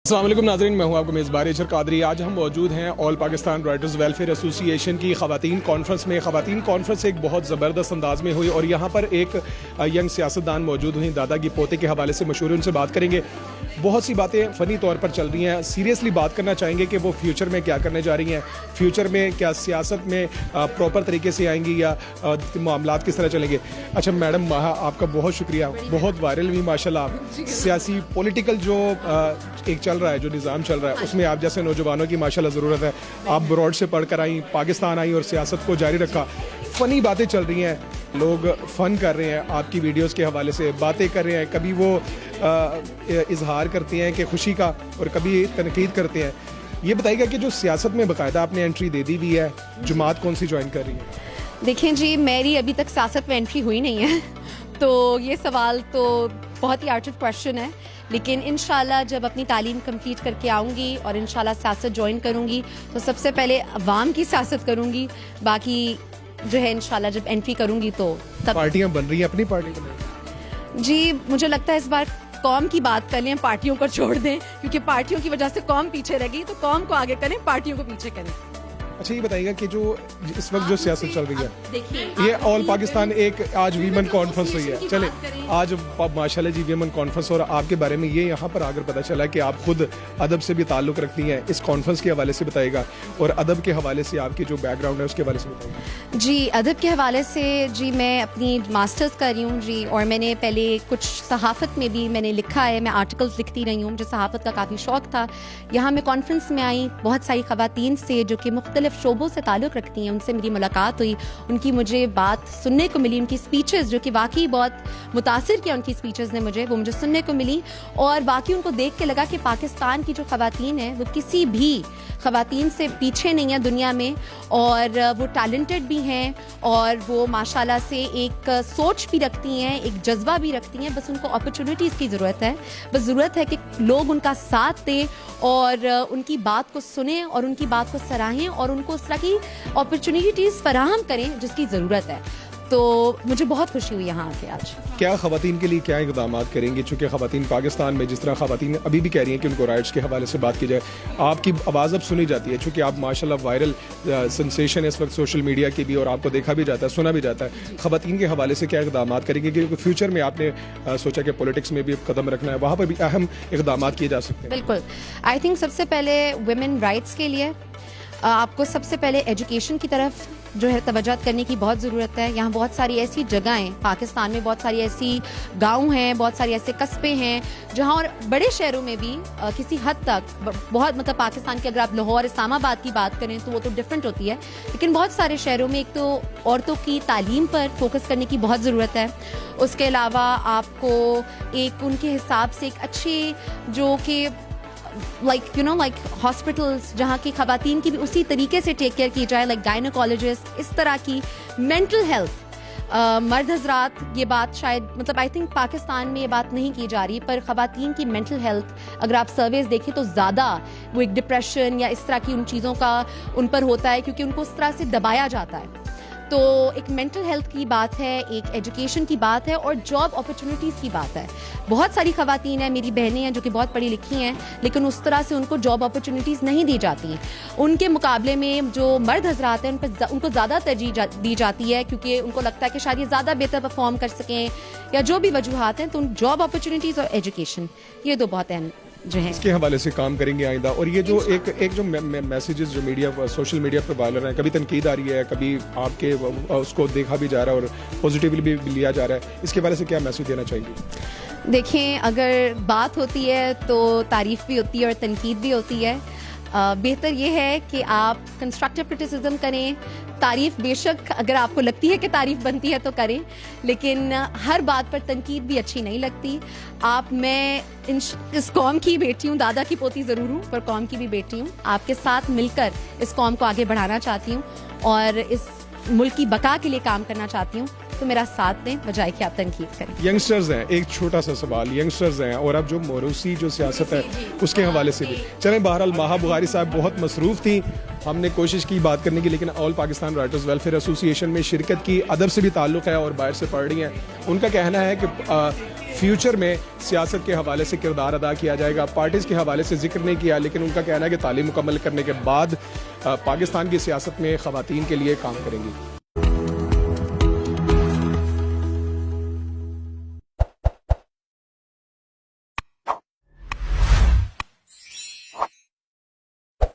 السلام علیکم ناظرین، میں ہوں آپ کو میزبان اظہر قادری۔ آج ہم موجود ہیں آل پاکستان رائٹرز ویلفیئر ایسوسی ایشن کی خواتین کانفرنس میں۔ خواتین کانفرنس ایک بہت زبردست انداز میں ہوئی اور یہاں پر ایک ینگ سیاستدان موجود ہوئی، دادا کی پوتے کے حوالے سے مشہور، ان سے بات کریں گے۔ بہت سی باتیں فنی طور پر چل رہی ہیں، سیریسلی بات کرنا چاہیں گے کہ وہ فیوچر میں کیا کرنے جا رہی ہیں، فیوچر میں کیا سیاست میں پراپر طریقے سے آئیں گی یا معاملات کس طرح چلیں گے۔ اچھا میڈم ماہا، آپ کا بہت شکریہ، بہت وائرل ہوئی ماشاء اللہ۔ سیاسی پولیٹیکل جو ایک چل رہا ہے، جو نظام چل رہا ہے، اس میں آپ جیسے نوجوانوں کی ماشاءاللہ ضرورت ہے۔ آپ براڈ سے پڑھ کر آئیں، پاکستان آئیں اور سیاست کو جاری رکھا۔ فنی باتیں چل رہی ہیں، لوگ فن کر رہے ہیں، آپ کی ویڈیوز کے حوالے سے باتیں کر رہے ہیں، کبھی وہ اظہار کرتے ہیں کہ خوشی کا اور کبھی تنقید کرتے ہیں۔ یہ بتائیے گا کہ جو سیاست میں باقاعدہ آپ نے انٹری دے دی ہوئی ہے، جماعت کون سی جوائن کر رہی ہے؟ دیکھیں جی، میری ابھی تک سیاست میں انٹری ہوئی نہیں ہے، تو یہ سوال تو بہت ہی آرٹ آف کویشچن ہے، لیکن انشاءاللہ جب اپنی تعلیم کمپلیٹ کر کے آؤں گی اور انشاءاللہ سیاست جوائن کروں گی تو سب سے پہلے عوام کی سیاست کروں گی، باقی جو ہے انشاءاللہ جب انٹری کروں گی تو تب۔ پارٹیاں بن رہی ہیں، اپنی پارٹی بن رہی ہیں؟ جی مجھے لگتا ہے اس بار قوم کی بات کر لیں، پارٹیوں کو چھوڑ دیں، کیونکہ پارٹیوں کی وجہ سے قوم پیچھے رہ گئی، تو قوم کو آگے کریں، پارٹیوں کو پیچھے کریں۔ اچھا یہ بتائیے گا کہ جو اس وقت جو سیاست چل رہی ہے، یہ آل پاکستان ایک آج ویمن کانفرنس ہوئی ہے، چلے آج ماشاءاللہ جی ویمن کانفرنس، اور آپ کے بارے میں یہ یہاں پر آگر پتہ چلا کہ آپ خود ادب سے بھی تعلق رکھتی ہیں، اس کانفرنس کے حوالے سے بتائیے گا، اور ادب کے حوالے سے آپ کی جو بیک گراؤنڈ ہے اس کے حوالے سے بتائیے گا۔ جی ادب کے حوالے سے جی میں اپنی ماسٹرز کر رہی ہوں جی، اور میں نے پہلے کچھ صحافت میں بھی میں نے لکھا ہے، میں آرٹیکلز لکھتی رہی ہوں، مجھے صحافت کا کافی شوق تھا۔ یہاں میں کانفرنس میں آئی، بہت ساری خواتین سے جو کہ مختلف شعبوں سے تعلق رکھتی ہیں، ان سے میری ملاقات ہوئی، ان کی مجھے بات سننے کو ملی، ان کی سپیچز جو کہ واقعی بہت متاثر کیا ان کی سپیچز نے مجھے، وہ مجھے سننے کو ملی، اور واقعی ان کو دیکھ کے لگا کہ پاکستان کی جو خواتین ہیں وہ کسی بھی خواتین سے پیچھے نہیں ہیں دنیا میں، اور وہ ٹیلنٹڈ بھی ہیں، اور وہ ماشاءاللہ سے ایک سوچ بھی رکھتی ہیں، ایک جذبہ بھی رکھتی ہیں، بس ان کو اپرچونیٹیز کی ضرورت ہے، بس ضرورت ہے کہ لوگ ان کا ساتھ دیں اور ان کی بات کو سنیں اور ان کی بات کو سراہیں اور ان کو اس طرح کی اپرچونیٹیز فراہم کریں جس کی ضرورت ہے۔ تو مجھے بہت خوشی ہوئی یہاں آ کے آج۔ کیا خواتین کے لیے کیا اقدامات کریں گے، چونکہ خواتین پاکستان میں جس طرح خواتین ابھی بھی کہہ رہی ہیں کہ ان کو رائٹس کے حوالے سے بات کی جائے، آپ کی آواز اب سنی جاتی ہے، چونکہ آپ ماشاءاللہ وائرل سنسیشن ہے اس وقت سوشل میڈیا کی بھی، اور آپ کو دیکھا بھی جاتا ہے، سنا بھی جاتا ہے۔ خواتین کے حوالے سے کیا اقدامات کریں گے کہ فیوچر میں آپ نے سوچا کہ پولیٹکس میں بھی قدم رکھنا ہے، وہاں پر بھی اہم اقدامات کیے جا سکتے ہیں؟ بالکل، آئی تھنک سب سے پہلے ویمن رائٹس کے لیے آپ کو سب سے پہلے ایجوکیشن کی طرف جو ہے توجہ کرنے کی بہت ضرورت ہے۔ یہاں بہت ساری ایسی جگہیں، پاکستان میں بہت ساری ایسی گاؤں ہیں، بہت ساری ایسے قصبے ہیں جہاں، اور بڑے شہروں میں بھی کسی حد تک بہت، مطلب پاکستان کے اگر آپ لاہور اسلام آباد کی بات کریں تو وہ تو ڈفرینٹ ہوتی ہے، لیکن بہت سارے شہروں میں ایک تو عورتوں کی تعلیم پر فوکس کرنے کی بہت ضرورت ہے۔ اس کے علاوہ آپ کو ایک ان کے حساب سے ایک اچھی جو کہ لائک ہاسپٹلس جہاں کی خواتین کی بھی اسی طریقے سے ٹیک کیئر کی جائے، لائک گائنوکالوجسٹ، اس طرح کی مینٹل ہیلتھ۔ مرد حضرات یہ بات شاید، مطلب آئی تھنک پاکستان میں یہ بات نہیں کی جا رہی، پر خواتین کی مینٹل ہیلتھ اگر آپ سرویز دیکھیں تو زیادہ وہ ایک ڈپریشن یا اس طرح کی ان چیزوں کا ان پر ہوتا ہے، کیونکہ ان کو اس طرح سے دبایا جاتا ہے۔ تو ایک مینٹل ہیلتھ کی بات ہے، ایک ایجوکیشن کی بات ہے، اور جاب اپرچونیٹیز کی بات ہے۔ بہت ساری خواتین ہیں، میری بہنیں ہیں جو کہ بہت پڑھی لکھی ہیں، لیکن اس طرح سے ان کو جاب اپرچونیٹیز نہیں دی جاتی ہیں۔ ان کے مقابلے میں جو مرد حضرات ہیں ان کو زیادہ ترجیح دی جاتی ہے، کیونکہ ان کو لگتا ہے کہ شاید یہ زیادہ بہتر پرفارم کر سکیں یا جو بھی وجوہات ہیں، تو ان جاب اپرچونیٹیز اور ایجوکیشن یہ دو بہت اہم جو ہیں، اس کے حوالے سے کام کریں گے آئندہ۔ اور یہ جو ایک جو میسیجز جو میڈیا سوشل میڈیا پہ وائرل ہیں، کبھی تنقید آ رہی ہے، کبھی آپ کے اس کو دیکھا بھی جا رہا ہے اور پازیٹیولی بھی لیا جا رہا ہے، اس کے بارے سے کیا میسیج دینا چاہیں گے؟ دیکھیں اگر بات ہوتی ہے تو تعریف بھی ہوتی ہے اور تنقید بھی ہوتی ہے۔ بہتر یہ ہے کہ آپ کنسٹرکٹیو کرٹیسزم کریں، تعریف بے شک اگر آپ کو لگتی ہے کہ تعریف بنتی ہے تو کریں، لیکن ہر بات پر تنقید بھی اچھی نہیں لگتی۔ میں اس قوم کی بیٹی ہوں، دادا کی پوتی ضرور ہوں پر قوم کی بھی بیٹی ہوں، آپ کے ساتھ مل کر اس قوم کو آگے بڑھانا چاہتی ہوں اور اس ملک کی بقا کے لیے کام کرنا چاہتی ہوں، تو میرا ساتھ دیں بجائے کہ آپ تنقید کریں۔ ینگسٹرز ہیں، ایک چھوٹا سا سوال، ینگسٹرز ہیں اور اب جو موروثی جو سیاست ہے اس کے حوالے سے بھی چلیں، بہرحال ماہا بخاری صاحب بہت مصروف تھیں، ہم نے کوشش کی بات کرنے کی، لیکن آل پاکستان رائٹرز ویلفیئر ایسوسی ایشن میں شرکت کی، ادب سے بھی تعلق ہے اور باہر سے پڑھ رہی ہیں۔ ان کا کہنا ہے کہ فیوچر میں سیاست کے حوالے سے کردار ادا کیا جائے گا. پارٹیز کے حوالے سے ذکر نہیں کیا, لیکن ان کا کہنا ہے کہ تعلیم مکمل کرنے کے بعد پاکستان کی سیاست میں خواتین کے لیے کام کریں گی.